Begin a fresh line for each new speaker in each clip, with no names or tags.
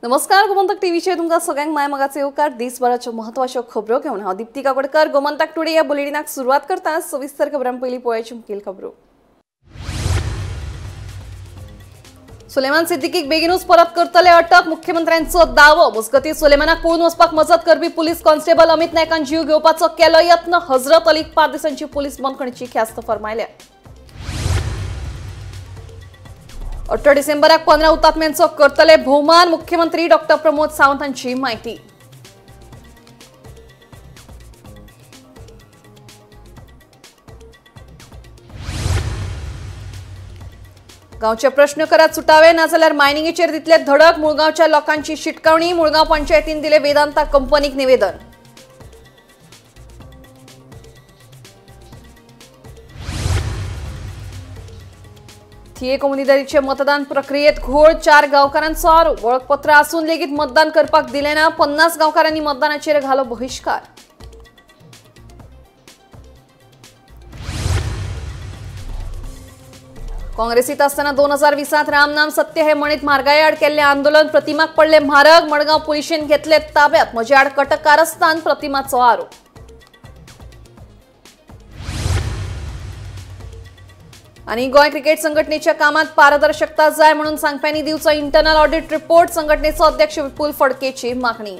नमस्कार, गोमंतक टीव्हीचे तुमकां सगळ्यांक माय मगाचे येवकार दिसभराच्यो म्हत्वाच्यो खबरो घेवन हांव दीप्ती काकोडकर गोमंतक टुडे ह्या बुलेटिनाक सुरवात करता। सविस्तर खबरां पयलीं पळोवयाच्यो मुखेल खबरो। सुलेमान सिद्दीकीक बेगीनूच परत करतले अटक, मुख्यमंत्र्यांचो दावो। मजगतीं सुलेमानाक पळून वचपाक मजत करपी पुलीस कॉन्स्टेबल अमित नायकान जीव घेवपाचो केलो यत्न। हजरत अलीक 5 दिसांची पुलीस बंदखणीची ख्यास्त फरमायल्या। 18 डिसेंबराक 15 हुतात्म्यांचो करतले भोवमान, मुख्यमंत्री डॉ. प्रमोद सावंत हांची माहिती। गांवचे प्रश्न करात सुटावे नाजाल्यार मायनिंगेचेर दितले धडक, मुळगांवच्या लोकांची शिटकावणी। मुळगांव पंचायतीन दिले वेदांता कंपनीक निवेदन। थिये कम्युनिदारीचे मतदान प्रक्रियेत घोळ, 4 गांवकारांचो आरोप। वळखपत्र आसून लेगीत मतदान करपाक दिले ना, 50 गांवकारांनी मतदानाचेर घालो बहिष्कार। काँग्रेसीत आसतना 2020 राम नाम सत्य हे म्हणीत म्हारगाये आड केल्ले आंदोलन, प्रतिमाक पडले म्हारग। मडगांव पुलिशेन घेतले ताब्यात, म्हजे आड कटक कारस्थान, प्रतिमाचो आरोप। आणि गोय क्रिकेट संघटनेच्या कामात पारदर्शकता जाय म्हणून सांगप्यांनी दिवचो इंटरनल ऑडिट रिपोर्ट, संघटनेचो अध्यक्ष विपुल फडकेची मागणी।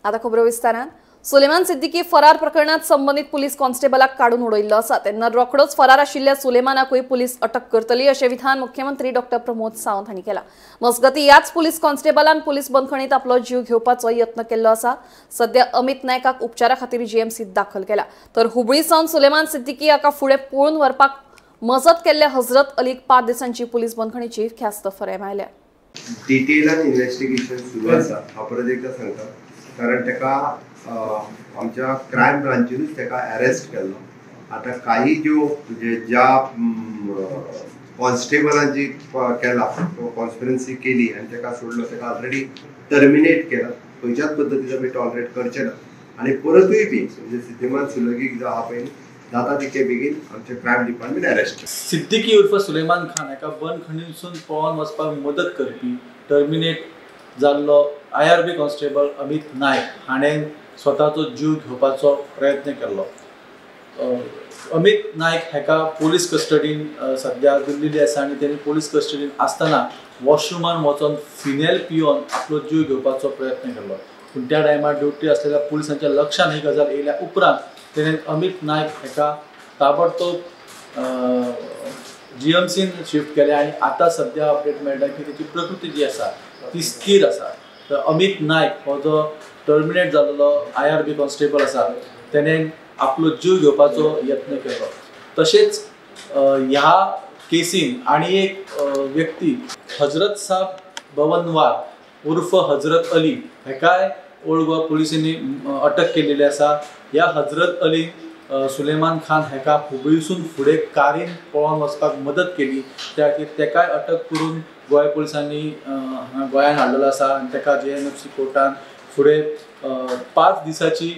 आता खबरो विस्तारान। सुलेमान सिद्दीकी फरार प्रकरणात संबंधित पुलीस कॉन्स्टेबलाक काढून उडयल्लो आसा, तेन्ना रोखडोच फरार आशिल्ल्या सुलेमानाकूय पुलीस अटक करतली अशें विधान मुख्यमंत्री डॉ. प्रमोद सावंत हांणी केला। मजगतीं ह्याच पुलीस कॉन्स्टेबलान पुलीस बंदखणीत आपलो जीव घेवपाचो यत्न केल्लो आसा। सध्या अमित नायकाक उपचारा खातीर जीएमसीत दाखल केला, तर हुबळी सावन सुलेमान सिद्दीकी हाका फुडें पळून व्हरपाक मजत केल्ल्या हजरत अलीक 5 दिसांची पुलीस बंदखणीची ख्यास्त फरमायल्या।
डिटेलान इन्व्हेस्टिगेशन सुरू आसा, हांव परत एकदा सांगता, कारण तेका आमच्या क्रायम ब्रांचीनूच तेका अरेस्ट केल्लो। आता काही ज्या कॉन्स्टेबलांची केला कॉन्स्पिरन्सी केली आणि तेका सोडलो, तेका ऑलरेडी टर्मिनेट केला, खंयच्याच पद्दतीचो टॉलरेट करचे ना। आणि परतूय बी म्हणजे सिद्धेमान सुलगीक जो आहा पळय जाता तितके बेगीन आमचे क्रायम डिपार्टमेंट अरेस्ट।
सिद्दीकी उर्फ सुलेमान खान हाका बंदखणीसून पळोवन वचपाक मदत करपी टर्मिनेट जाल्लो IRB कॉन्स्टेबल अमित नायक हाणें स्वताचो जीव घेवपाचो प्रयत्न केल्लो। अमित नायक हाका पुलीस कस्टडीन सध्या दिल्ली आसा आनी तेणी पुलीस कस्टडीन आसतना वॉशरूमान वचून फिनेल पिवन आपलो जीव घेवपाचो प्रयत्न केल्लो, पूण त्या टायमार ड्युटी आसलेल्या पुलिसांच्या लक्षांत ही गजाल येयल्या उपरांत तेणें अमित नायक हाका ताबडतोब जीएमसीन शिफ्ट केले आनी आतां सध्या अपडेट मेळटा की तेची प्रकृती जी आसा ती स्थिर आसा। तर अमित नायक हो जो टर्मिनेट जाल्लो IRB कॉन्स्टेबल आसा तेणें आपलो जीव घेवपाचो यत्न केलो। तशेंच ह्या केसीन आनी एक व्यक्ती हजरत साब भवनवार उर्फ हजरत अली हेकाय ओल्ड गोवा पुलिसांनी अटक केलेली आसा। ह्या हजरत अली सुलेमान खान हेका हुबळीसून फुडें कारीन पळोवन वचपाक मदत केली, त्या खातीर तेकाय अटक करून गोंय पुलिसांनी गोंयांत हाडलेलो आसा आनी तेका JNFC कोर्टान फुडें 5 दिसाची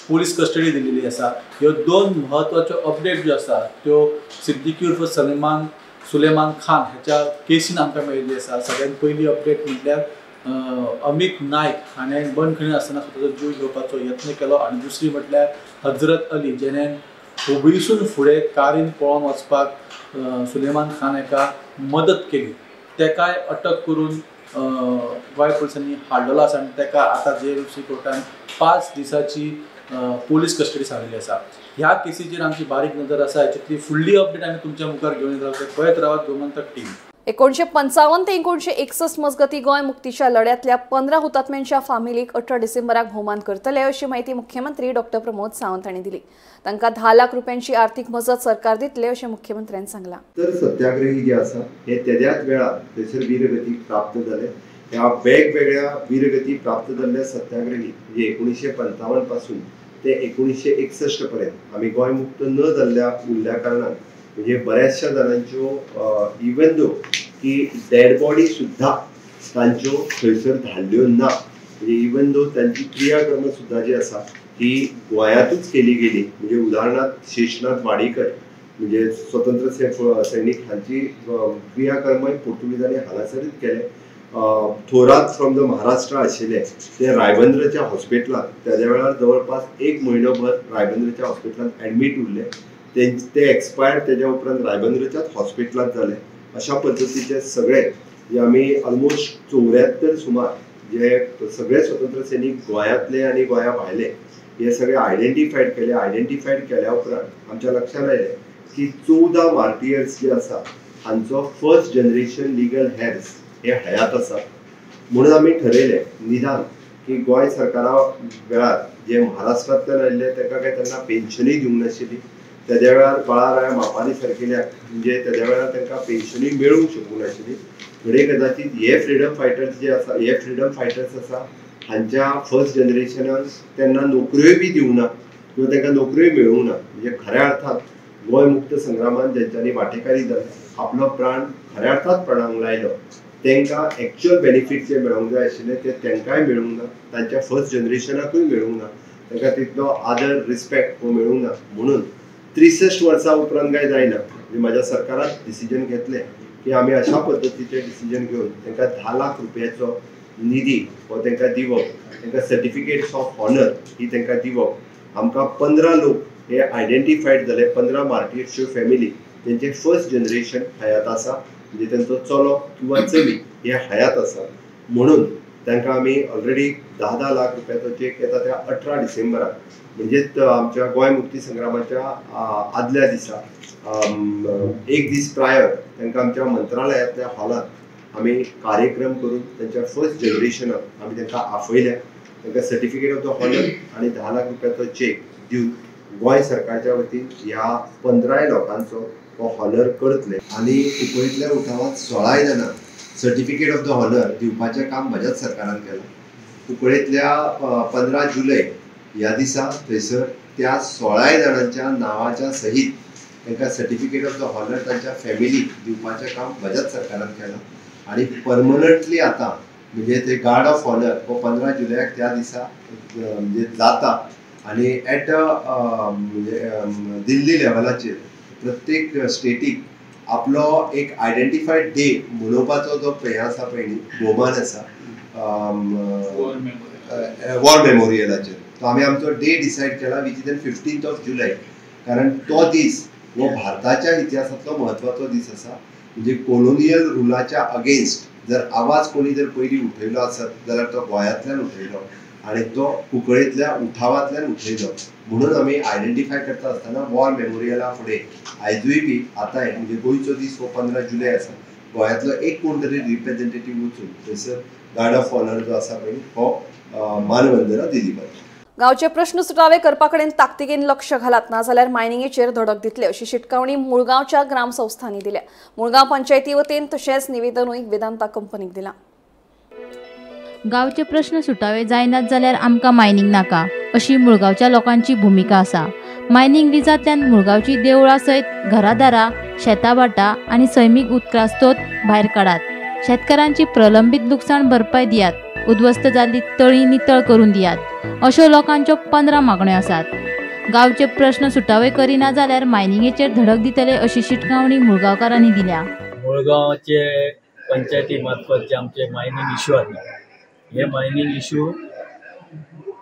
पुलीस कस्टडी दिलेली आसा। ह्यो 2 म्हत्वाच्यो अपडेट ज्यो आसा त्यो सिद्दीकी उर्फ सुलेमान खान हेच्या केसीन आमकां मेळिल्ली आसा। सगळ्यांत पयली अपडेट म्हटल्यार अमित नायक हाणें बंदखणीत आसतना स्वताचो जीव घेवपाचो यत्न केलो, आनी दुसरी म्हटल्यार हजरत अली जेणें हुबळीसून फुडें कारीन पळोवन वचपाक सुलेमान खान हेका मदत केली, तेकाय अटक करून गोंय पुलिसांनी हाडलेलो आसा आनी तेका आतां JNFC कोर्टान 5 दिसाची पुलीस कस्टडी सांगलेली आसा। ह्या केसीचेर आमची बारीक नजर आसा, हेची फुडली अपडेट आमी तुमच्या मुखार घेवन येतलो, पळयत रावात गोमंतक टीव्ही।
1955 ते 1961 मजगती गोंय मुक्तीच्या लढ्यातल्या 15 हुतात्म्यांच्या फामिलीक 18 डिसेंबराक भोवमान करतले अशी माहिती मुख्यमंत्री डॉ. प्रमोद सावंत हांणी दिली। तांकां 10 लाख रुपयांची आर्थीक मजत सरकार दितले अशें मुख्यमंत्र्यांनी सांगलां।
तर सत्याग्रही जे आसा हे त्याच वेळार थंयसर वीरगती प्राप्त जाले। ह्या वेगवेगळ्या वीरगती प्राप्त जाल्ल्या सत्याग्रही म्हणजे 1955 पासून ते 1961 पर्यंत आमी गोंय मुक्त न जाल्ल्या उरल्या कारणान म्हणजे बऱ्याचशा जाणांच्यो इवन दो की डेड बॉडी सुद्धा तांच्यो थंयसर धाडल्यो ना, म्हणजे इवन दो त्यांची क्रियाकर्म सुद्धा जी आसा ही गोंयांतूच केली गेली। म्हणजे उदाहरणार्थ शेषनाथ वाडीकर म्हणजे स्वतंत्र सैनीक हांची क्रियाकर्मय पुर्तुगीजांनी हांगासरच केले. थोरात फ्रॉम द महाराष्ट्र आशिल्ले ते रायबंद्रच्या हॉस्पिटलांत त्याच्या वेळार जवळपास 1 म्हयनोभर रायबंद्रच्या हॉस्पिटलांत एडमीट उरले. ते एक्सपायर त्याच्या उपरांत रायबंद्रच्याच हॉस्पिटलांत जाले. अशा पद्दतीचे सगळे जे आमी ऑलमोस्ट 74 सुमार जे सगळे स्वतंत्र सैनीक गोंयांतले आनी गोंया भायले हे सगळे आयडेंटिफायड केल्या उपरांत आमच्या लक्षात आयलें की 14 मार्टियर्स जे आसा हांचो फर्स्ट जनरेशन लिगल हेर्स हे हयात आसा. म्हणून आमी ठरयलें निदान की गोंय सरकारा वेळार जे महाराष्ट्रांतल्यान आयिल्ले तांकां काय तेन्ना पेन्शनूय दिवंक नाशिल्ली. तेज्या वेळार बाळाराया मापारी सारकेल्या म्हणजे तेज्या वेळार तांकां पेन्शनूय मेळूंक शकूंक नाशिल्ली. घडये कदाचित हे फ्रीडम फायटर्स आसा हांच्या फर्स्ट जनरेशनान तेन्ना नोकऱ्योय बी दिवना किंवा तांकां नोकऱ्योय मेळूंक ना. म्हणजे खऱ्या अर्थान गोंय मुक्त संग्रामान जेंच्यांनी वांटेकारी जाली आपलो प्राण खऱ्या अर्थात प्राणांक लायलो तांकां एक्चुअल बेनिफीट जे मेळोंक जाय आशिल्ले ते तांकांय मेळूंक ना. तांच्या फर्स्ट जनरेशनाकूय मेळूंक ना. तांकां तितलो आदर रिस्पेक्ट हो मेळूंक ना. म्हणून 63 वर्सां उपरांत काय जायना म्हणजे म्हाज्या सरकारान डिसिजन घेतलें की आमी अशा पद्दतीचें डिसिजन घेवन तांकां 10 लाख रुपयाचो निधी हो तांकां दिवप. तांकां सर्टिफिकेट्स ऑफ हॉनर ही तांकां दिवप. आमकां 15 लोक हे आयडेंटिफायड जाले. 15 मार्टियर्सच्यो फॅमिली तेंचे फर्स्ट जनरेशन हयात आसा म्हणजे तांचो चलो किंवा चली हे हयात आसा. म्हणून तांकां आमी ऑलरेडी 10 लाख रुपयाचो चेक येता त्या 18 डिसेंबराक म्हणजेच आमच्या गोंय मुक्ती संग्रामाच्या आदल्या दिसा 1 दीस प्रायर तांकां आमच्या मंत्रालयातल्या हॉलांत आमी कार्यक्रम करून तांच्या फर्स्ट जनरेशनाक आमी तांकां आफयल्या. तांकां सर्टिफिकेट ऑफ द हॉनर आनी 10 लाख रुपयाचो चेक दिवन गोंय सरकारच्या वतीन ह्या 15 लोकांचो हो हॉनर करतले. आनी कुंकळीतल्या उठावांत 16 जाणां सर्टिफिकेट ऑफ द हॉनर दिवपाचें काम म्हज्याच सरकारान केलां. कुंकळीतल्या 15 जुलय ह्या दिसा थंयसर त्या 16 जाणांच्या नांवाच्या सहीत तांकां सर्टिफिकेट ऑफ द हॉनर तांच्या फॅमिलीक दिवपाचें काम म्हज्याच सरकारान केलां. आनी परमनंटली आतां म्हणजे ते गार्ड ऑफ हॉनर हो 15 जुलयाक त्या दिसा म्हणजे जाता. आनी एट म्हणजे दिल्ली लेवलाचेर प्रत्येक स्टेटीक आपलो एक आयडेंटिफायड डे मनोवपाचो जो हें आसा पळय न्ही भोवमान आसा वॉर मेमोरियलाचेर तो आमी आमचो डे डिसायड केला विच इज 15 जुलय. कारण तो दीस हो भारताच्या इतिहासांतलो म्हत्वाचो दीस आसा. म्हणजे कोलोनियल रुलाच्या अगेन्स्ट जर आवाज कोणी जर पयलीं उठयलो आसत जाल्यार तो गोंयांतल्यान उठयलो आनी तो कुंकळीतल्या उठावांतल्यान उठयलो. म्हणून आमी आयडेंटिफाय करता आसतना वॉर मेमोरियला फुडें आयजूय बी आतां म्हणजे गोंयचो दीस हो 15 जुलय आसा. गोंयांतलो एक कोण तरी रिप्रेझेंटेटीव वचून थंयसर गार्ड ऑफ ऑनर जो आसा पळय हो मानवंदना दिली पाहिजे.
गांवचे प्रश्न सुटावे करपा कडेन ताकतिकेन लक्ष घालात ना जाल्यार मायनिंगेचेर धडक दितले अशी शिटकावणी मुळगांवच्या ग्रामसंस्थांनी दिल्या. मुळगांव पंचायती वतीन तशेंच निवेदनूय वेदांता कंपनीक दिलां.
गांवचे प्रश्न सुटावे जायनात जाल्यार आमकां मायनिंग नाका अशी मुळगांवच्या लोकांची भुमिका आसा. मायनिंग लिजांतल्यान मुळगांवची देवळां सयत घरादारां शेतां भाटां आनी सैमीक उदकास्त्रोत भायर काडात. शेतकारांची प्रलंबीत लुकसाण भरपाय दियात. उद्ध्वस्त जाल्ली तळी नितळ करून दियात अश्यो लोकांच्यो 15 मागण्यो आसात. गांवचे प्रश्न सुटावे करिना जाल्यार मायनिंगेचेर धडक दितले अशी शिटकावणी मुळगांवकारांनी दिल्या.
मुळगांवचे पंचायती मार्फत जे आमचे मायनिंग इश्यू आसा हे मायनिंग इश्यू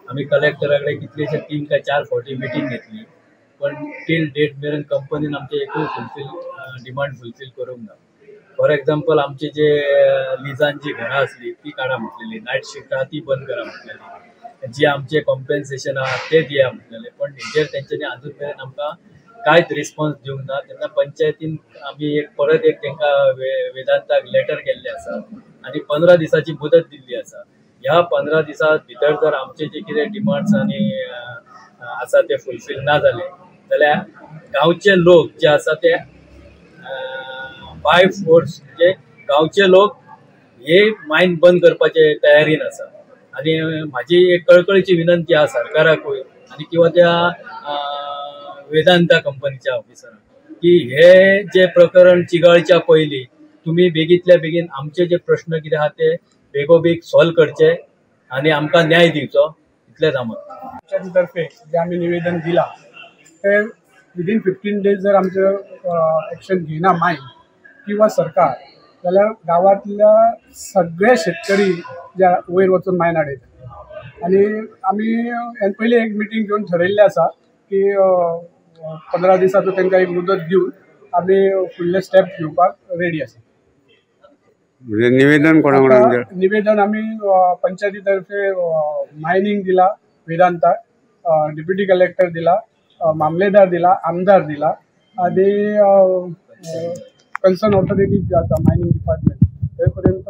आम्ही कलेक्टराकडे कितलेशे 3 काय 4 फावटी मिटींग घेतली पण टील डेट मेरेन कंपनीन आमचे एकूय डिमांड फुलफील करूंक ना. फॉर एक्झाम्पल आमचे जे लिजांची घरां असली ती काडा म्हटलेली, नायट शिफ्ट आहा ती बंद करा म्हटलेली, जी आमचे कॉम्पेन्सेशन आहा ते दिया म्हटलेले पण हेजेर तेंच्यांनी अजून मेरेन आमकां कांयच रिस्पॉन्स दिवंक ना. तेन्ना पंचायतीन आमी परत एक तांकां वेदांताक लेटर केल्ले आसा आनी 15 दिसाची मुदत दिल्ली आसा. ह्या 15 दिसा भितर जर आमचे जे कितें डिमांड्स आनी आसा ते फुलफील ना जाले जाल्यार गांवचे लोक जे आसा ते बाय फोर्स म्हणजे गांवचे लोक हे मायन बंद करपाचे तयारीन आसा. आनी म्हाजी एक कळकळीची विनंती आहा सरकाराकूय आनी किंवा त्या वेदांता कंपनीच्या ऑफिसरांक की हे जे प्रकरण चिगाळच्या पयलीं तुम्ही बेगीतल्या बेगीन आमचे जे प्रश्न कितें आहा ते बेगोबेग सॉल्व करचे आनी आमकां न्याय दिवचो इतलेंच आमकां
पंचायती तर्फे जे आम्ही निवेदन दिला ते विदीन 15 days जर आमचं ॲक्शन घेना मायन किंवा सरकार जाल्यार गांवांतल्या सगळे शेतकरी ज्या वयर वचून मायन हाडयतात आणि आमी पयली एक मिटींग घेवन ठरयल्लें आसा की 15 दिसाचो तांकां एक मुदत दिवन आमी फुडले स्टेप घेवपाक रेडी आसा.
निवेदन कोणाक
निवेदन आमी पंचायती तर्फे मायनिंग दिला, वेदांता डिप्युटी कलेक्टर दिला, मामलेदार दिला, आमदार दिला आणि कन्सर्न ऑथॉरिटी जी आसा मायनिंग डिपार्टमेंट ते पर्यंत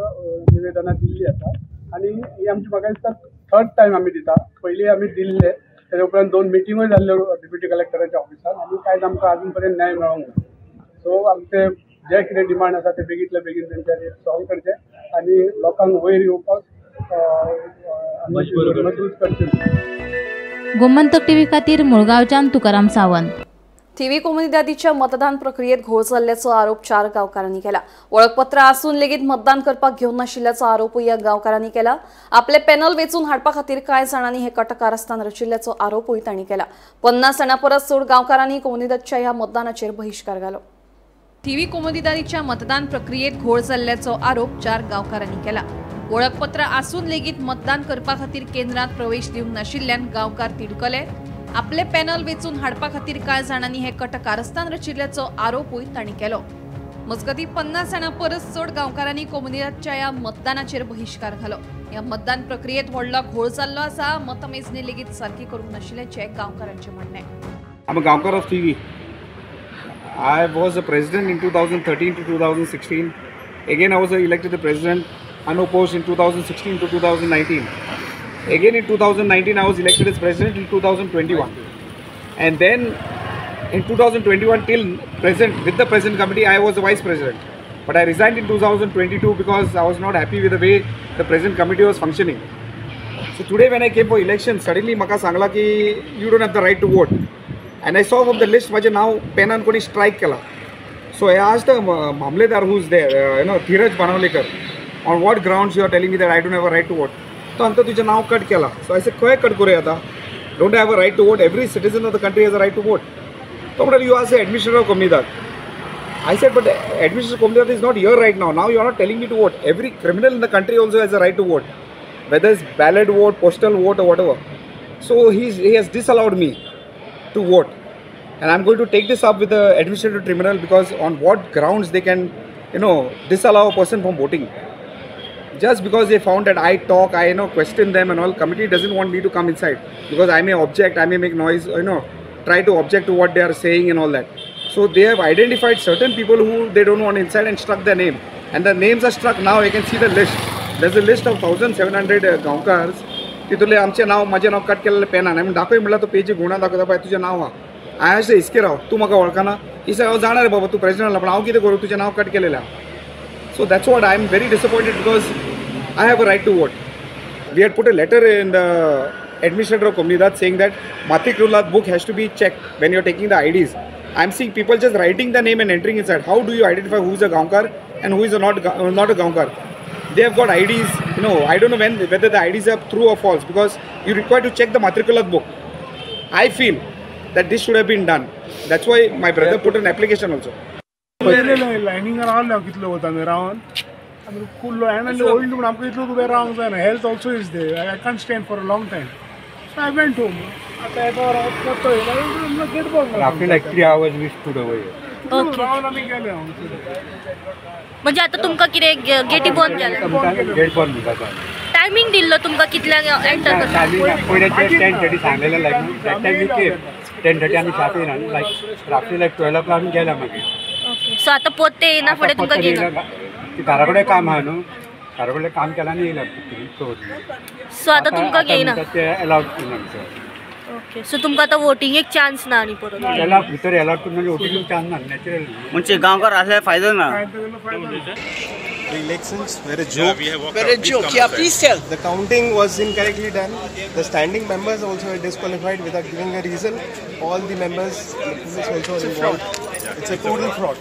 निवेदनां दिल्ली आसा आणि ही आमची म्हाका दिसता 3rd टायम आमी दिता. पयली आमी दिल्ले तेजे उपरांत 2 मिटिंगूय जाल्ल्यो डिप्युटी कलेक्टराच्या ऑफिसान आनी कांयच आमकां अजून पर्यंत न्याय मेळोंक ना. सो आमचे जे कितें डिमांड आसा ते बेगींतल्या बेगीन तेंच्यांनी सॉल्व करचे आनी लोकांक वयर येवपाक मजबूत करचे.
गोमंतक टीव्ही खातीर मुळगांवच्यान तुकाराम सावंत.
टीव्ही कोमुनिदादीच्या मतदान प्रक्रियेत घोळ जाल्ल्याचो आरोप 4 गांवकारांनी केला. वळखपत्र आसून लेगीत मतदान करपाक घेवन नाशिल्ल्याचो आरोपूय ह्या गांवकारांनी केला. आपले पॅनल वेचून हाडपा खातीर कांय जाणांनी हे कट कारस्थान रचिल्ल्याचो आरोपूय तांणी केला. 50 जाणां परस चड गांवकारांनी कोमुनिदादच्या ह्या मतदानाचेर बहिष्कार घालो. टीव्ही कोमुनिदादीच्या मतदान प्रक्रियेत घोळ जाल्ल्याचो आरोप 4 गांवकारांनी केला. वळखपत्र आसून लेगीत मतदान करपा खातीर केंद्रात प्रवेश दिवंक नाशिल्ल्यान गांवकार तिडकले. आपले पॅनल वेचून हाडपा खातीर कांय जाणांनी हे कट कारस्थान रचिल्ल्याचो आरोपूय तांणी केलो. मजगतीं 50 जाणां परस चड गांवकारांनी कोमुनिदादच्या ह्या मतदानाचेर बहिष्कार घालो. ह्या मतदान प्रक्रियेत व्हडलो घोळ जाल्लो आसा. मतमेजणी लेगीत सारकी करूंक नाशिल्ल्याचें गांवकारांचें म्हणणें.
I'm a Gaonkar of TV. I was the president in 2013 to 2016. Again, I was elected the president unopposed in 2016 to 2019. Again, in 2019, I was elected as president in 2021. And then in 2021 till present, with the present committee, I was the vice president. But I resigned in 2022 because I was not happy with the way the present committee was functioning. So today when I came for election, suddenly maka sangla ki you don't have the right to vote. And I saw from the list माझे नाव पेनान कोणी strike केला. So I asked the Mamledar who's there, Dheeraj Banawalekar, on what grounds you are telling me that I don't have a right to vote? तो अंत तुझे नाव cut केला. So I said, खंय cut करूया आता? Don't I have a right to vote? Every citizen of the country has a right to vote. So you are the administrator of Komunidad. I said, but the administrator of Komunidad is not here right now. Now you are not telling me to vote. Every criminal in the country also has a right to vote, whether it's ballot vote, postal vote or whatever. So he has disallowed me to vote. And I'm going to take this up with the administrative tribunal because on what grounds they can, disallow a person from voting. Just because they found that I talk, I question them and all, committee doesn't want me to come inside because I may object, I may make noise, try to object to what they are saying and all that. So they have identified certain people who they don't want inside and struck their name. And the names are struck now. You can see the list. There's a list of 1,700 गांवकार्स. तितूंतले आमचे नाव, माझे नाव cut केलेले पेनान. आमी दाखय म्हणल्यार तो पेजी गुणा दाखयता पळय तुजें नाव हा. हांवें अशें हिसके राव तूं म्हाका वळखना. ही हांव जाणा रे बाबा तूं प्रेसिडेंट आसला पण हांव कितें करूं तुजें नाव कट केलेलें आहा. So that's what I am very disappointed because I have a right to vote. We had put a letter in the administrator of Komunidad saying that Matrikulat book has to be checked when you're taking the IDs. I'm seeing people just writing the name and entering inside. How do you identify who is a Gaonkar and who is not a Gaonkar? They have got IDs. I don't know whether the IDs are true or false because you require to check the Matrikulat book. I feel that this should have been done. That's why my brother put an application also.
Lining रावल्या कितलो वता रावन आनी fool and old म्हण आमकां इतलो तुवें रावंक जायना. Health also is there. I can't stand for a long time. So I went home. आतां येतो रावतो गेट बंद.
After like 3 hours we stood away.
Ravan आमी गेले.
म्हणजे आता तुमकां कितें गेटी बंद केल्या?
गेट बंद जाता.
टायमिंग दिल्लो तुमकां कितल्यांक एंटर करता?
पयले 10:30 सांगलेलें like that time we came 10:30 आमी शार्प येयना लायक रात्री लायक 12 o'clock आमी गेल्या मागीर.
सो आता पोत्ते येना फुडें तुमकां घेना?
घरा कडेन काम आहा न्हू. घरा कडेन काम केला आनी येयला.
सो आता तुमकां घेना?
ते अलाउड केना.
ओके. सो तुमकां आता वोटिंगेक चान्स ना आनी परत?
त्याला भितर अलाउड करून वोटिंगेक चान्स ना. नॅचरल
म्हणजे गांवकार असल्यार फायदो ना.
The elections were a joke. Yeah, please tell. The counting was incorrectly done. The standing members also were disqualified without giving a reason. All the members, the police also were involved. It's a total fraud.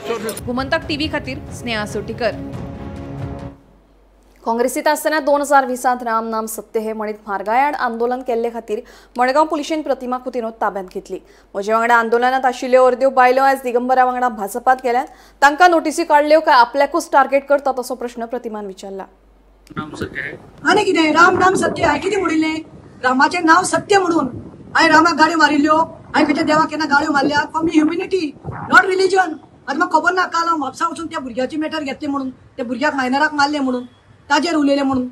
Gomantak TV खातीर स्नेहा सोटीकर. काँग्रेसीत आसतना 2020 राम नाम सत्य हे म्हणीत म्हारगाय आंदोलन केल्ले खातीर मडगांव पुलिशेन प्रतिमा कुतिनोद ताब्यांत घेतली. म्हजे वांगडा आंदोलनात आशिल्ल्यो अर्द्यो बायलो आज दिगंबरा वांगडा भाजपात गेल्यात. तांकां नोटीसी काडल्यो काय आपल्याकूच टार्गेट करतात असो प्रश्न प्रतिमान विचारला.
आनी कितें राम नाम सत्य हांवें कितें म्हणिल्लें? रामाचें नांव सत्य म्हणून हांवें रामाक गाडयो मारिल्ल्यो. हांवें खंयच्या देवाक केन्ना गाडयो मारल्या? For me humanity not religion. आतां म्हाका खबर ना काल हांव म्हापसा वचून त्या भुरग्याची मॅटर घेतले म्हणून, त्या भुरग्याक मायनराक मारले म्हणून, ताजेर उलयले म्हणून.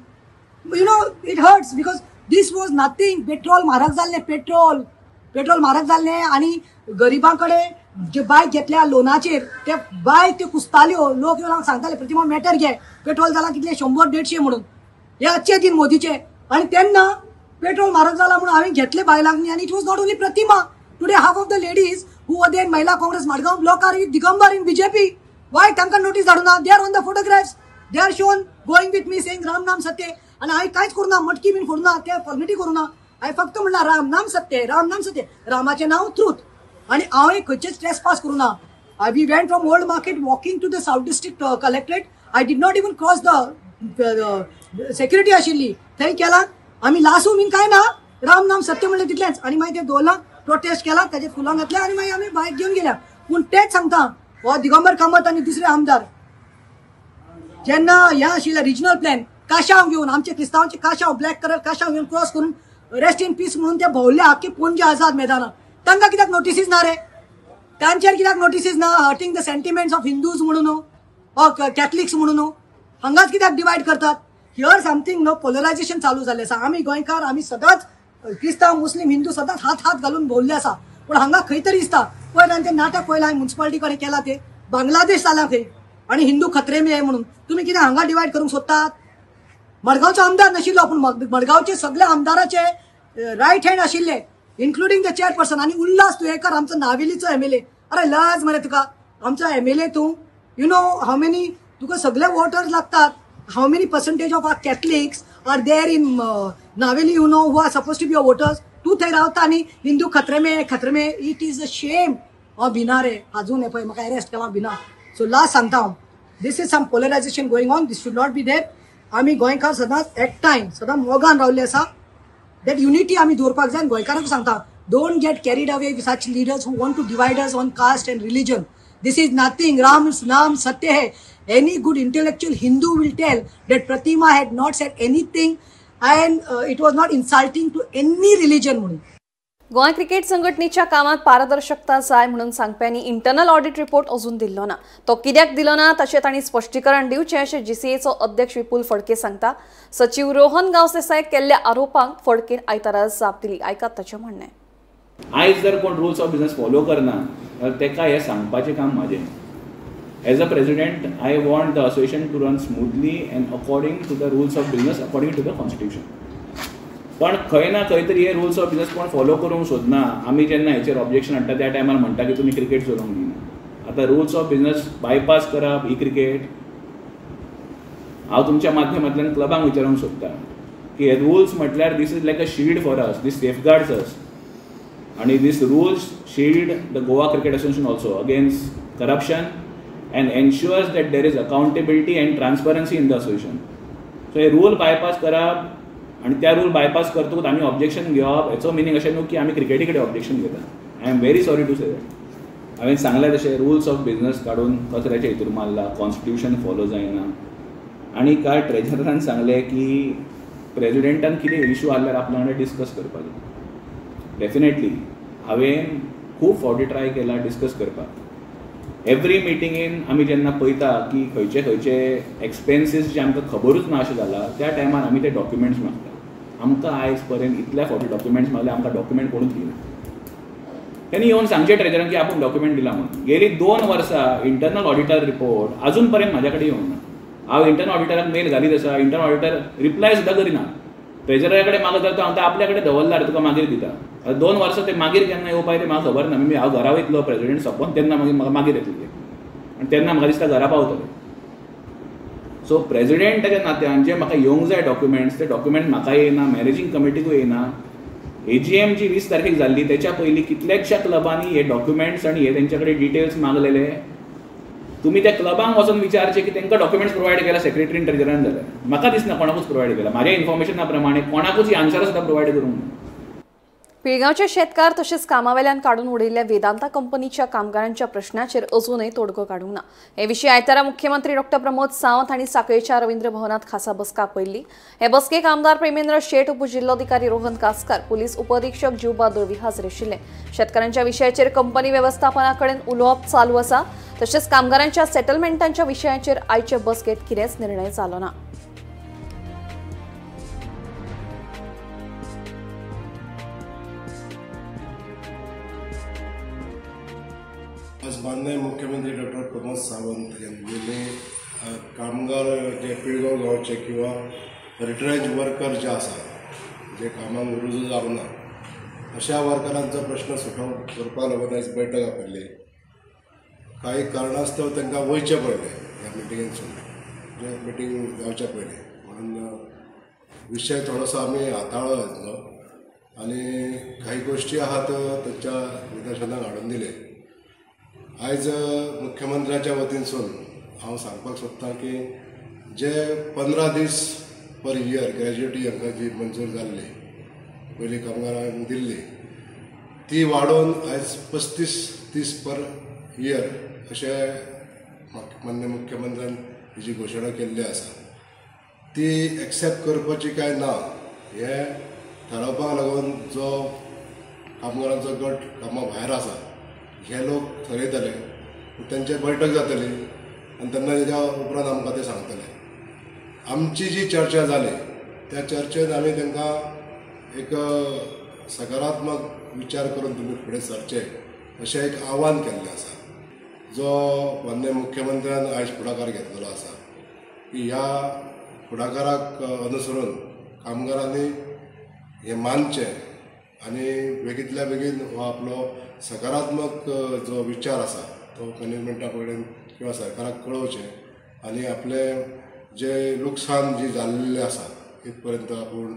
You know it hurts because this was nothing. Petrol म्हारग जाल्लें, पेट्रोल म्हारग जाल्लें आनी गरिबां कडेन जे बायक घेतल्या लोनाचेर ते बायक त्यो कुसताल्यो. लोक येवन सांगताले प्रतिमा मॅटर घे, पेट्रोल जाला कितले 100-150 म्हणून. हे अच्छे दिन मोदीचे. आनी तेन्ना पेट्रोल म्हारग जाला म्हणून हांवें घेतले बायलांनी. आनी it was not only Pratima. Today half of the ladies who were there Mahila Congress Madgaon block are with Digambar in BJP. Why तांकां नोटीस धाडूं ना? They are on the photographs. They are shown going with me saying राम नाम सत्य. आनी हांवें कांयच करूं ना, मटकी बीन फोडूं ना, ते फॉर्मेलिटी करूं ना. हांवें फक्त म्हणला राम नाम सत्य, राम नाम सत्य, रामाचें नांव ट्रूथ. आनी हांवें खंयचेच स्ट्रेस पास करूं ना. We went from old market walking to the south district collectorate. I did not even cross the security आशिल्ली थंय केला. आमी लासूं बीन कांय ना, राम नाम सत्य म्हणलें तितलेंच. आनी मागीर ते दोला प्रोटेस्ट केला, ताजे फुलां घातल्या आनी मागीर आमी बायक घेवन गेल्या. पूण तेच सांगता हो दिगंबर कामत आनी दुसरे आमदार जेन्ना हें आशिल्लें रिजनल प्लॅन काशांव घेवन आमचे क्रिस्तांवांचे काशांव ब्लॅक कलर काशांव घेवन क्रॉस करून रेस्ट इन पीस म्हणून ते भोंवले आख्खे पणजे आझाद मैदानात. तांकां कित्याक नोटीसीस ना रे? तांचेर कित्याक नोटीसीस ना? Hurting the sentiments of Hindus म्हणून ऑर कॅथलिक्स म्हणून हांगाच कित्याक डिवायड करतात? हियर समथींग नो पोलरायझेशन चालू जाल्लें आसा. आमी गोंयकार आमी सदांच क्रिस्तांव मुस्लीम हिंदू सदांच हात घालून भोंवल्ले आसा. पूण हांगा खंय तरी दिसता पळय तांचें नाटक पळयलां हांवें म्युन्सिपालिटी कडेन केलां ते बांगलादेश जाला थंय आनी हिंदू खत्रे में म्हणून. तुमी कितें हांगा डिवायड करूंक सोदतात? मडगांवचो आमदार नाशिल्लो पूण मडगांवचे सगळे आमदाराचे रायट हँड आशिल्ले इन्क्लुडींग द चेअरपर्सन. आनी उल्हास तुयेकर आमचो नावेलीचो MLA. अरे लज मरे तुका आमचो MLA तूं. यू नो हाऊ मेनी तुका सगळे वोटर्स लागतात. How many percentage of are Catholics are there in Navelim you know who are suppose to be your voters. तूं थंय रावता आनी हिंदू खत्रे में इट इज अ शेम. हांव भिना रे अजून हे पळय म्हाका अरेस्ट केला भिना. सो लास्ट सांगता हांव this is some polarization going on. This should not be there. आमी गोंयकार सदांच एकठांय सदां मोगान रावल्ले आसा. दॅट युनिटी आमी दवरपाक जाय. गोंयकारांक सांगता don't get carried away with such leaders who want to divide us on caste and religion. This is nothing. Ram नाम सत्य है. Any good intellectual Hindu will tell that Pratima had not said anything and it was not insulting to any religion म्हणून.
Goa cricket संघटनेच्या कामात पारदर्शकता जाय म्हणून सांगप्यांनी internal audit report अजून दिल्लो ना. तो कित्याक दिलो ना ताचें तांणी स्पश्टीकरण दिवचें अशें GCAचो अध्यक्ष विपुल फडके सांगता. सचिव रोहन गांवदेसायक केल्ल्या आरोपांक फडकेन आयतारा जाप दिली. आयकात ताचें म्हणणें.
आयज जर कोण रुल्स ऑफ बिजनेस फॉलो करना जाल्यार तेका हें सांगपाचें काम म्हाजें. As a president, I want the association to run smoothly and according to the rules of business, according to the constitution. पण खंय ना खंय तरी हे रुल्स ऑफ बिजनेस कोण फॉलो करूंक सोदना. आमी जेन्ना हेचेर ऑब्जेक्शन हाडटा त्या टायमार म्हणटा की तुमी क्रिकेट चलोवंक दिना. आतां रुल्स ऑफ बिजनेस बायपास करप ही क्रिकेट. हांव तुमच्या माध्यमांतल्यान क्लबांक विचारूंक सोदता की हे रुल्स म्हटल्यार this is like a shield for us. This safeguards us. आनी these rules shield the Goa cricket association also against corruption and ensures that there is accountability and transparency in the association. So हे rule bypass करप आनी त्या rule bypass करतकूच आमी objection घेवप हेचो meaning अशें न्हू की आमी क्रिकेटी कडेन ऑब्जेक्शन घेता. I am very sorry to say that. हांवें सांगलें तशें रुल्स ऑफ बिजनेस काडून कचऱ्याच्या हितूर मारला. कॉन्स्टिट्यूशन फॉलो जायना. आनी काल ट्रेजरान सांगलें की प्रेजिडेंटान कितें इशू आसल्यार आपल्या वांगडा डिस्कस करपाक. डेफिनेटली हांवें खूब फावटी ट्राय केला डिस्कस करपाक. एवरी मिटिंगेन आमी जेन्ना पळयता की खंयचे खंयचे एक्सपेन्सीस जे आमकां खबरूच ना अशें जाला त्या टायमार आमी ते डॉक्युमेंट्स मागता. आमकां आयज पर्यंत इतल्या फावटी डॉक्युमेंट्स मागले आमकां डॉक्युमेंट कोणूच दिना. तेणी येवन सांगचे ट्रेजरान की आपूण डॉक्युमेंट दिला म्हणून. गेली 2 वर्सां इंटरनल ऑडिटर रिपोर्ट आजून पर्यंत म्हाज्या कडेन येवंक ना. हांव इंटरनल ऑडिटराक मेल घालीत आसा. इंटरनल ऑडिटर रिप्लाय सुद्दां करिना. ट्रेजरा कडेन मागत जाल्यार तो हांव आपल्या कडेन दवरला तुका मागीर दिता. 2 वर्सां ते मागीर केन्ना येवपाक ते म्हाका खबर ना. मी हांव घरा वयतलो प्रेजिडेंट सोंपोवन तेन्ना म्हाका मागीर येतले आनी तेन्ना म्हाका दिसता घरा पावतले. सो प्रेजिडेंटाच्या नात्यान जे म्हाका येवंक जाय डॉक्युमेंट्स ते डॉक्युमेंट म्हाका येयना. मॅनेजींग कमिटीकूय येयना. AGM जी 20 तारखेक जाल्ली तेच्या पयलीं कितल्याशा क्लबांनी हे डॉक्युमेंट्स आनी हे तेंच्या कडेन डिटेल्स मागलेले तुम्ही त्या क्लबांक वचून विचारचे की तांकां डॉक्युमेंट्स प्रोवायड केला सेक्रेटरीन ट्रेजरान जाल्यार. म्हाका दिसना कोणाकूच प्रोवायड केला. म्हाज्या इन्फॉर्मेशना प्रमाणे कोणाकूच ही आन्सर सुद्दां प्रोवायड करूंक ना.
पिळगांवचे शेतकार तशेंच कामावेल्यान काडून उडयल्ल्या वेदांता कंपनीच्या कामगारांच्या प्रश्नाचेर अजूनय तोडगो काडूंक ना. हे विशीं आयतारा मुख्यमंत्री डॉ प्रमोद सावंत हांणी सांखळेच्या रवींद्र भवनात खासा बसका आपयल्ली. हे बसकेक आमदार प्रेमेंद्र शेट, उपजिल्लोधिकारी रोहन कासकार, पुलीस उपअधीक्षक जिवबा दळवी हाजीर आशिल्ले. शेतकारांच्या विशयाचेर कंपनी वेवस्थापना कडेन उलोवप चालू आसा. तशेंच कामगारांच्या सेटलमेंटांच्या विशयाचेर आयचे बसकेत कितेंच निर्णय जालो ना.
आज माननीय मुख्यमंत्री डॉ प्रमोद सावंत यांनी कामगार जे पिळगांव गांवचे किंवा रिटायर्ड वर्कर जे आसा जे कामाक रुजू जावंक ना अशा वर्करांचो प्रश्न सुटोव करपा लागून आयज बैठक आपयल्ली. काही कारणास्तव तांकां वयचें पडलें ह्या मिटिंगेसून, जे मिटींग जावचे पयलीं, म्हणून विशय थोडोसो आमी हाताळ्ळो आजलो आनी काही गोश्टी आहात तांच्या निदर्शनाक हाडून दिले. आयज मुख्यमंत्र्याच्या वतीनसून हांव सांगपाक सोदतां की जे 15 दीस पर इयर ग्रॅज्युएटी हांकां जी मंजूर जाल्ली पयलीं कामगारांक दिल्ली ती वाडोवन आयज 35 दीस पर इयर अशें माननीय मुख्यमंत्र्यान जी घोशणा केल्ली आसा ती एक्सेप्ट करपाची काय ना हे थारावपाक लागून जो कामगारांचो गट कामा भायर आसा हे लोक थरयतले, तांचे बैठक जातली आनी तेन्ना तेज्या उपरांत आमकां ते सांगतले. आमची जी चर्चा जाली त्या चर्चेन आमी तांकां एक सकारात्मक विचार करून तुमी फुडें सरचे अशें एक आव्हान केल्लें आसा, जो माननीय मुख्यमंत्र्यान आयज फुडाकार घेतलेलो आसा की ह्या फुडाकाराक अनुसरून कामगारांनी हें मानचें आनी बेगींतल्या बेगीन हो आपलो सकारात्मक जो विचार आसा तो मॅनेजमेंटा कडेन किंवा सरकाराक कळोवचें आनी आपले जे लुकसाण जी जाल्लेलें आसा इथपर्यंत आपूण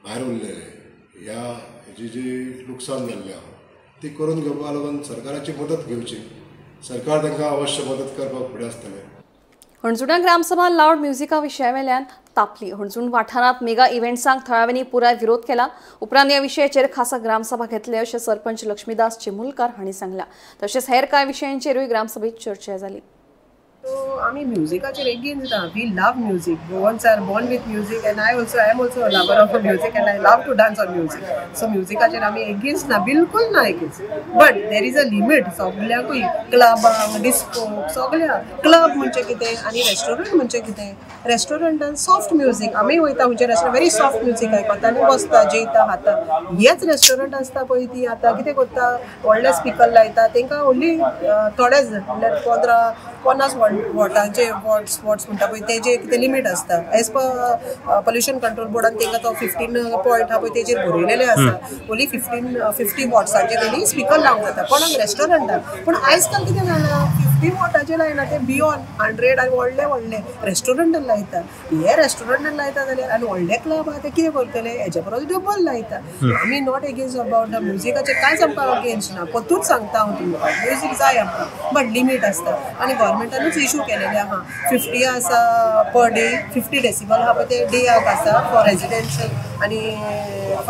भायर उरलेले ह्या हेजी जी लुकसाण जाल्ली आहा ती करून घेवपा लागून सरकाराची मदत घेवची. सरकार तांकां अवश्य मदत करपाक फुडें आसतलें.
हणजुणा ग्रामसभा लावड म्युझिका विशयावेल्यान तापली. हणजूण वाठारांत मेगा इव्हेंट्सांक थळाव्यांनी पुराय विरोध केला. उपरांत ह्या विशयाचेर खासा ग्रामसभा घेतले अशें सरपंच लक्ष्मीदास चिमुलकार हांणी सांगला. तशेंच हेर कांय विशयांचेरूय ग्रामसभेत चर्चा जाली.
आमी म्युजिकाचेर एगेन्स्ट ना. We love music. Goans are born with music and I am also a lover of music and I love to dance on music. So म्युजिकाचेर आमी एगेन्स्ट ना, बिलकुल ना against. But there is a limit. सगळ्याकूय क्लबांक, डिस्कोक, सगळ्या club म्हणजे कितें आनी रेस्टॉरंट म्हणजे कितें. रेस्टॉरंटान सॉफ्ट म्युजीक आमी वयता म्हणजे रेस्टॉरंट व्हेरी सॉफ्ट म्युजीक आयकता आनी बसता, जेयता, खाता. हेच रेस्टॉरंट आसता पळय ती आतां कितें करता, व्हडले स्पिकर लायता, तांकां ओन्ली थोडेच म्हणल्यार 50 वॉटांचे वॉट्स म्हणटा पळय तेजे कितें लिमीट आसता. एज पर पोल्युशन कंट्रोल बोर्डान तांकां तो 15 पॉयंट आहा पळय तेजेर बरयलेले आसा. ओन्ली 50 वॉट्सांचे तेणी स्पिकर लावंक जाता कोणाक रेस्टॉरंटान. पूण आयज काल कितें जालां 50 वॉटाचे लायना, ते बियॉन्ड 100 आनी व्हडले रेस्टॉरंटान लायता. हे रेस्टॉरंटान लायता जाल्यार आनी व्हडले क्लब आहा ते कितें करतले, हेच्या परस डबल लायता. आमी नॉट एगेन्स्ट अबाउट द म्युजिकाचेर कांयच आमकां अगेन्स्ट ना. पतूच सांगता हांव तुमकां म्युजीक जाय आमकां बट लिमीट आसता. आनी गव्हर्मेंटानूच इशू केलेले आहा 50 आसा पर डे, 50 डेसिबल आहा पळय ते डेयाक आसा फॉर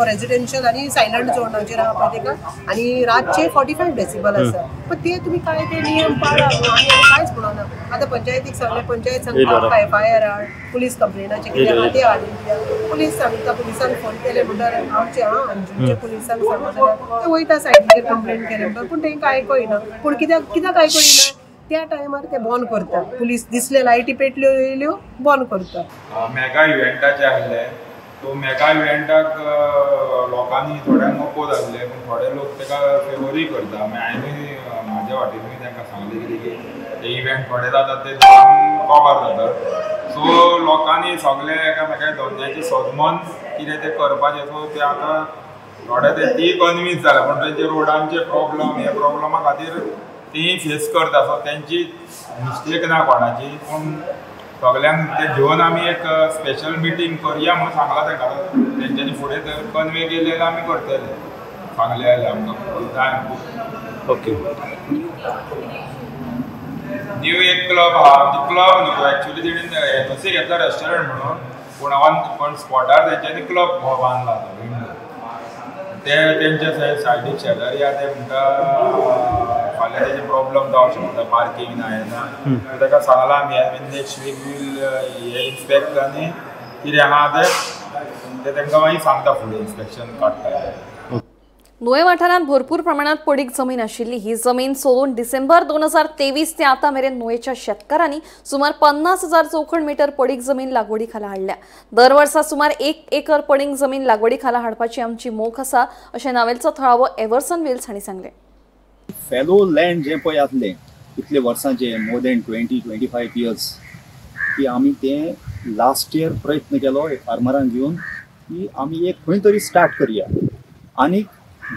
रेजिडेन्शियल आनी सायलंट झोनाचेर आहा पळय तेका. आनी रातचे 45 डेसिबल आसा. पण ते तुमी काय ते नियम पाळा आनी कांयच म्हणना. आतां पंचायतीक सांगलें, पंचायत सांगता FIR हाड, पुलीस कंप्लेनाचें कितें आहा तें हाडून दिया. पुलीस सांगता, पुलिसांक फोन केले म्हणल्यार आमचे अंजुणचे पुलिसांक सांगता जाल्यार ते वयता सायडीचेर कंप्लेन केले म्हणटा. पूण तांकां आयकयना. पूण कित्याक आयकयना, त्या टायमार ते बंद करता. पुलीस दिसले लायटी पेटल्यो येयल्यो बंद करता.
मेगा इव्हेंटाचे आहले तो मेगा इव्हेंटाक लोकांनी थोड्यांक अपोज आसले पूण थोडे लोक ताका फेवरूय करता. हांवें म्हाज्या वाटेनूय तांकां सांगलें की ते इव्हेंट थोडे जातात ते कवर जातात. सो लोकांनी सगळे एकामेका धोंड्याचे सोदमोन कितें ते करपाचें. सो ते आतां थोडे ते ती कन्विन्स जाला पूण तेंचे रोडांचे प्रॉब्लम हे प्रॉब्लमा खातीर ती फेस करता. सो तेंची मिस्टेक ना कोणाची पूण सगळ्यांक ते घेवन आमी एक स्पेशल मिटींग करया म्हणून सांगला तांकां. तेंच्यांनी फुडें कन्वे केले जाल्यार आमी करतले. सांगले जाल्यार आमकां जाय. ओके. न्यू एक क्लब आहा क्लब न्हू एक्चुअली तेणीन एनओसी घेतला रेस्टॉरंट म्हणून पण स्पॉटार तेंच्यांनी क्लब हो बांदला ते तेंच्या सायडीक शेजारी आहा ते म्हणटा फाल्यां तेजे प्रॉब्लम जावंक शकता पार्किंग ना हें ताका सांगलां आमी नेक्स्ट वीक वील इन्स्पेक्ट आनी कितें आहा ते तांकां मागीर सांगता फुडें इन्स्पेक्शन काडटा.
नुये वाठारांत भरपूर प्रमाणात पडीक जमीन आशिल्ली ही जमीन सोडून डिसेंबर 2023 ते आता मेरेन नुयेच्या शेतकारांनी सुमार 50,000 चौखण मीटर पडीक जमीन लागवडी खाला हाडल्या. दर वर्सा सुमार 1 एकर पडीक जमीन लागवडी खाला हाडपाची आमची मोख आसा अशें नावेलचो थळावो एव्हरसन विल्स हांणी सांगलें.
फेलो लँड जे पळय आसलें इतले वर्सांचे मोर दॅन 20-25 इयर्स की आमी तें लास्ट इयर प्रयत्न केलो एक फार्मरांक घेवन की आमी एक खंय तरी स्टार्ट करया आनी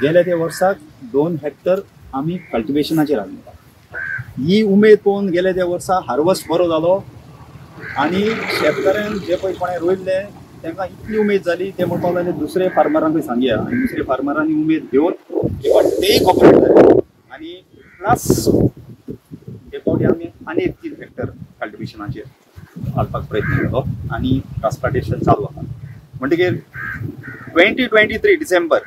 गेल्या त्या वर्साक 2 हेक्टर आमी कल्टिवेशनाचेर हाडले. ही उमेद पळोवन गेल्या त्या वर्सा हार्वस्ट बरो जालो आनी शेतकऱ्यांक जे पळय कोणें रोयल्ले तांकां इतली उमेद जाली ते म्हणपाक लागले दुसरे फार्मरांकूय सांगया आनी दुसरे फार्मरांनी उमेद घेवन तेय कॉपरेट जाले आनी प्लस हे फावटी आमी आनी 3 हेक्टर कल्टिवेशनाचेर घालपाक प्रयत्न केलो आनी ट्रान्सप्लांटेशन चालू आसा. म्हणटकीर 2023 December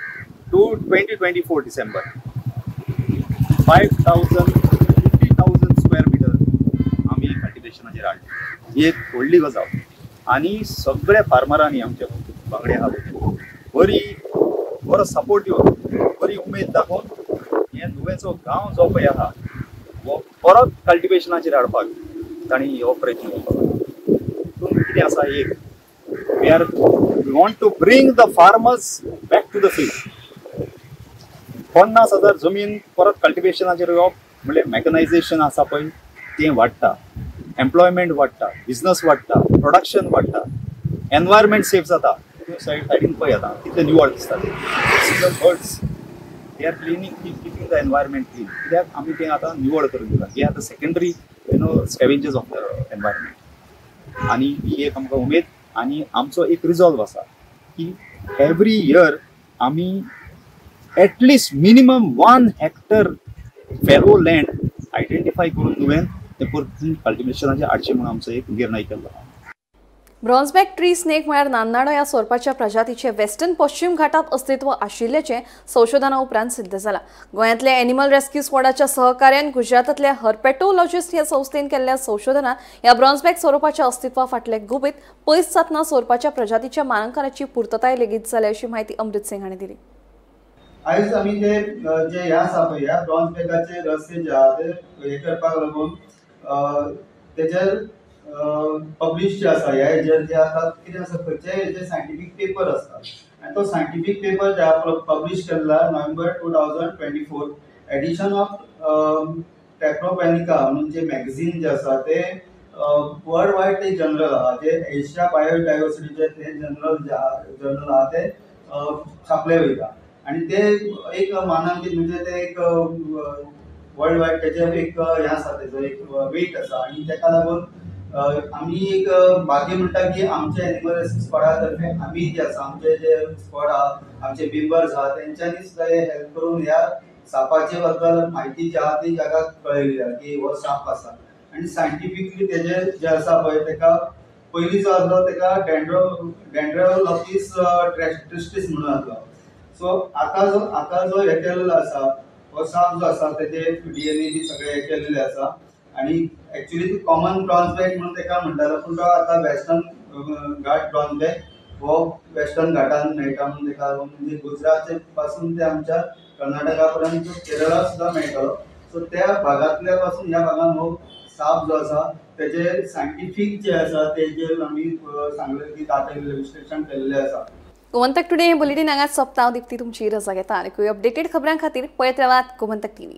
to 2024 December 50,000 square metre आम्ही कल्टिवेशनाचेर हाडले. ही एक व्हडली गजाल आनी सगळ्या फार्मरांनी आमच्या वांगडे आहा बरो सपोर्ट दिवन बरी उमेद दाखोवन हे नुवेचो गांव जो पळय आहा हो परत कल्टिवेशनाचेर हाडपाक तांणी हो प्रयत्न केलो. कितें आसा एक we want to bring the farmers back to the field. 50,000 जमीन परत कल्टिवेशनाचेर येवप म्हणजे मॅकनायझेशन आसा पळय तें वाडटा, एम्प्लॉयमेंट वाडटा, बिजनस वाडटा, प्रोडक्शन वाडटा, एनवायरमेंट सेफ जाता. सायडीन पळय आतां कितले निवळ दिसता ते birds they are keeping the environment clean. कित्याक आमी तें आतां निवळ करून दिता. हे आतां secondary scavengers of the environment. आनी ही एक आमकां उमेद आनी आमचो एक रिजॉल्व आसा की एवरी इयर आमी at least minimum 1 hectare fellow land identify करून तुवें ते परतून कल्टिवेशनाचेर हाडचें म्हणून आमचो एक निर्णय केल्लो.
ब्रॉन्झबॅक ट्री स्नेक म्हळ्यार नान्नाडो ह्या सोरपाच्या प्रजातीचे वेस्टर्न पश्चिम घाटात अस्तित्व आशिल्ल्याचें संशोधना उपरांत सिद्ध जालां. गोंयांतल्या एनिमल रेस्क्यू स्क्वॉडाच्या सहकार्यान गुजरातांतल्या हर्पेटोलॉजिस्ट ह्या संस्थेन केल्ल्या संशोधनात ह्या ब्रॉन्झबॅक सोरोपाच्या अस्तित्वा फाटले गुबीत पयस जातना सोरपाच्या प्रजातीच्या मानांकनाची पूर्तताय लेगीत जाल्या अशी माहिती अमृत सिंग हांणी दिली.
आयज आमी ते जे ह्या आसा पळय ह्या ब्रॉन्झबॅकाचे रहस्य जे आहा ते हे करपाक लागून तेजेर पब्लिश जे आसा ह्या हेजेर जे आसा कितें आसा खंयचेय हेजे सायंटिफीक पेपर आसता आनी तो सायंटिफीक पेपर जे publish Kella November 2024 addition of टेक्नोपॅनिका म्हणून जे मॅगझीन जे आसा ते वर्ल्ड वायड ते जर्नल आहा जे एशिया बायोडायवर्सिटीचे ते जर्नल आहा ते छापले वयता आणि ते एक मानांकीत म्हणजे ते एक वर्ल्ड वायड तेजे एक हे आसा तेजो एक वेट आसा आणि तेका लागून आमी एक भाग्य म्हणटा की आमचे एनिमल रेस्क्यू स्क्वॉडा तर्फे आमी जे आसा आमचे जे स्क्वॉड आहा आमचे मेंबर्स आहा तेंच्यांनी सुद्दां हे हेल्प करून ह्या सापाचे बद्दल म्हायती जी आहा ती जगाक कळयली की हो साप आसा आणि सायंटिफिकली तेजे जे आसा पळय तेका पयलीं जो आसलो तेका डेंड्रोलॉपिस ट्रिस्टिस म्हणून आसलो. सो आता जो हे केल्लो आसा हो साप जो आसा तेजे DNA बी सगळे हे केल्ले आसा आणि एक्चुअली कॉमन ब्रॉन्झबॅक म्हणून तेका म्हणटालो पूण तो आता वेस्टर्न घाट ब्रॉन्झबॅक हो वेस्टर्न घाटान मेळटा म्हणून तेका म्हणजे गुजरात पासून ते आमच्या कर्नाटका पर्यंत केरळा सुद्धा मेळटलो. सो त्या भागातल्या पासून ह्या भागान हो साप जो आसा तेजे सायंटिफीक जे आसा तेजेर आमी सांगले की दाखयलेले विश्लेषण केल्लें आसा.
गोमंतक टुडे हे बुलेटिन हांगाच सोंपता. दिप्ती तुमची रजा घेता. आनी अपडेटेड खबरां खातीर पळयत रावात गोमंतक TV.